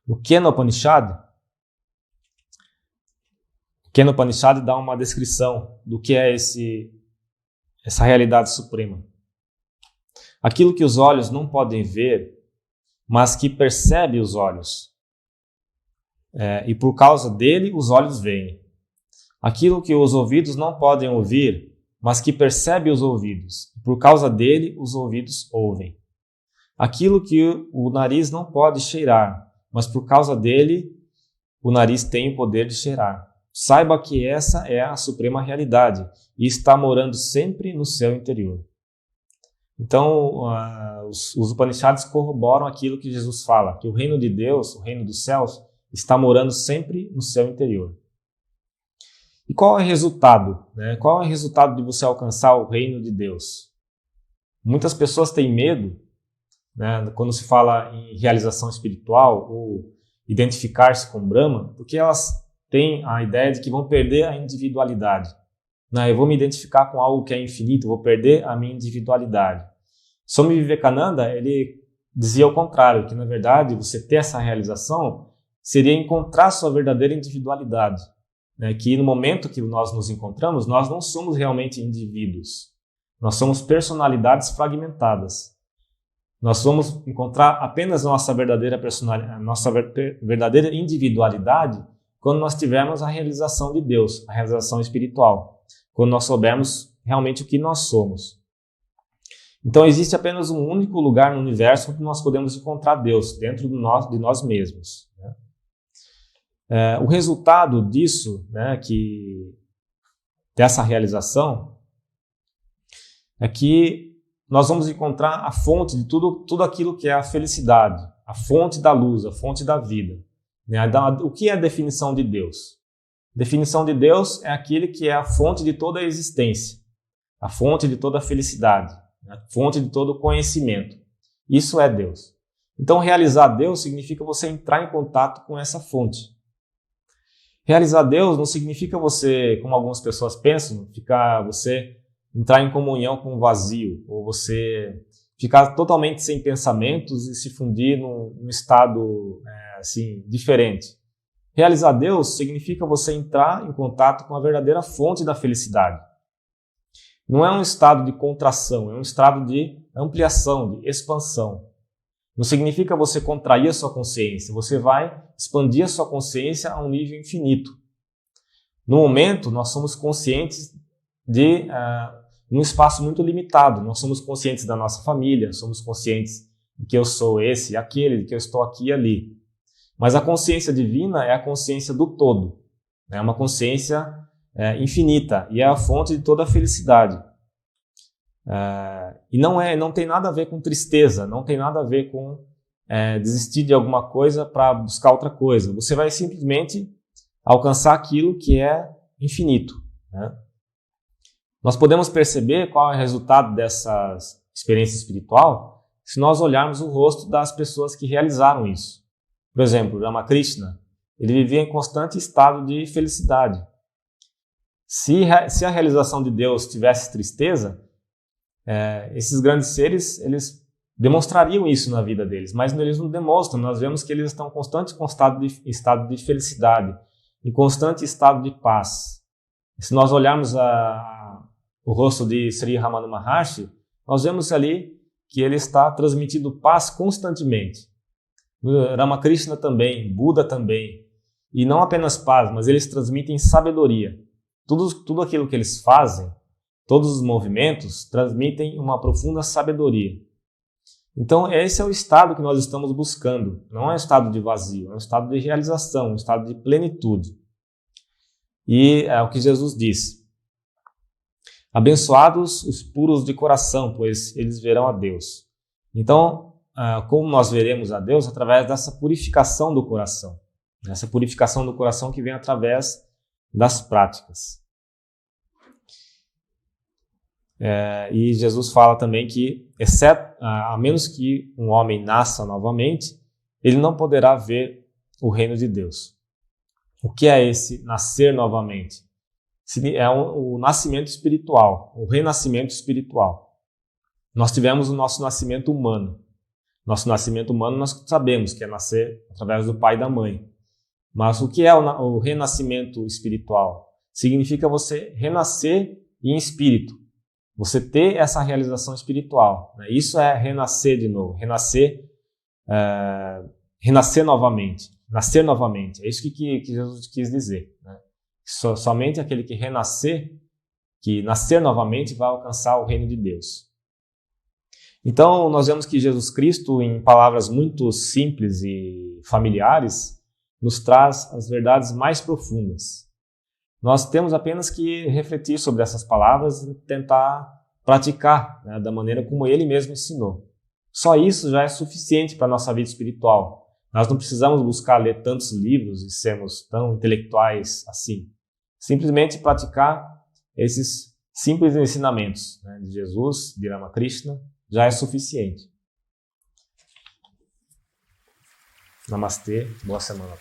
No Kena Upanishad dá uma descrição do que é essa realidade suprema. Aquilo que os olhos não podem ver, mas que percebe os olhos. E por causa dele, os olhos veem. Aquilo que os ouvidos não podem ouvir, mas que percebe os ouvidos. Por causa dele, os ouvidos ouvem. Aquilo que o nariz não pode cheirar, mas por causa dele, o nariz tem o poder de cheirar. Saiba que essa é a suprema realidade e está morando sempre no seu interior. Então, os Upanishads corroboram aquilo que Jesus fala, que o reino de Deus, o reino dos céus, está morando sempre no seu interior. E qual é o resultado, né? Qual é o resultado de você alcançar o reino de Deus? Muitas pessoas têm medo, né, quando se fala em realização espiritual ou identificar-se com Brahma, porque elas têm a ideia de que vão perder a individualidade. Não, eu vou me identificar com algo que é infinito, vou perder a minha individualidade. Swami Vivekananda, ele dizia o contrário, que na verdade você ter essa realização seria encontrar sua verdadeira individualidade, né? Que no momento que nós nos encontramos, nós não somos realmente indivíduos. Nós somos personalidades fragmentadas. Nós vamos encontrar apenas a nossa verdadeira personalidade, a nossa verdadeira individualidade quando nós tivermos a realização de Deus, a realização espiritual, quando nós soubermos realmente o que nós somos. Então existe apenas um único lugar no universo onde nós podemos encontrar Deus, dentro de nós mesmos, né? O resultado disso, né, dessa realização, é que nós vamos encontrar a fonte de tudo aquilo que é a felicidade, a fonte da luz, a fonte da vida, né? O que é a definição de Deus? Definição de Deus é aquele que é a fonte de toda a existência, a fonte de toda a felicidade, a fonte de todo o conhecimento. Isso é Deus. Então, realizar Deus significa você entrar em contato com essa fonte. Realizar Deus não significa você, como algumas pessoas pensam, você entrar em comunhão com o vazio, ou você ficar totalmente sem pensamentos e se fundir num estado diferente. Realizar Deus significa você entrar em contato com a verdadeira fonte da felicidade. Não é um estado de contração, é um estado de ampliação, de expansão. Não significa você contrair a sua consciência, você vai expandir a sua consciência a um nível infinito. No momento, nós somos conscientes de um espaço muito limitado. Nós somos conscientes da nossa família, somos conscientes de que eu sou esse e aquele, de que eu estou aqui e ali. Mas a consciência divina é a consciência do todo. É uma consciência infinita e é a fonte de toda a felicidade. E não tem nada a ver com tristeza, não tem nada a ver com desistir de alguma coisa para buscar outra coisa. Você vai simplesmente alcançar aquilo que é infinito, né? Nós podemos perceber qual é o resultado dessa experiência espiritual se nós olharmos o rosto das pessoas que realizaram isso. Por exemplo, Ramakrishna, ele vivia em constante estado de felicidade. Se a realização de Deus tivesse tristeza, esses grandes seres, eles demonstrariam isso na vida deles, mas eles não demonstram. Nós vemos que eles estão em constante estado de felicidade, em constante estado de paz. Se nós olharmos o rosto de Sri Ramana Maharshi, nós vemos ali que ele está transmitindo paz constantemente. Ramakrishna também, Buda também. E não apenas paz, mas eles transmitem sabedoria. Tudo aquilo que eles fazem, todos os movimentos, transmitem uma profunda sabedoria. Então, esse é o estado que nós estamos buscando. Não é um estado de vazio, é um estado de realização, um estado de plenitude. E é o que Jesus diz. Abençoados os puros de coração, pois eles verão a Deus. Então, como nós veremos a Deus? Através dessa purificação do coração. Essa purificação do coração que vem através das práticas. E Jesus fala também que, a menos que um homem nasça novamente, ele não poderá ver o reino de Deus. O que é esse nascer novamente? É o nascimento espiritual, o renascimento espiritual. Nós tivemos o nosso nascimento humano. Nosso nascimento humano nós sabemos que é nascer através do pai e da mãe. Mas o que é o renascimento espiritual? Significa você renascer em espírito. Você ter essa realização espiritual. Isso é renascer de novo. Renascer novamente. Nascer novamente. É isso que Jesus quis dizer, né? Somente aquele que nascer novamente, vai alcançar o reino de Deus. Então, nós vemos que Jesus Cristo, em palavras muito simples e familiares, nos traz as verdades mais profundas. Nós temos apenas que refletir sobre essas palavras e tentar praticar, né, da maneira como Ele mesmo ensinou. Só isso já é suficiente para a nossa vida espiritual. Nós não precisamos buscar ler tantos livros e sermos tão intelectuais assim. Simplesmente praticar esses simples ensinamentos, né, de Jesus, de Ramakrishna, já é suficiente. Namastê, boa semana.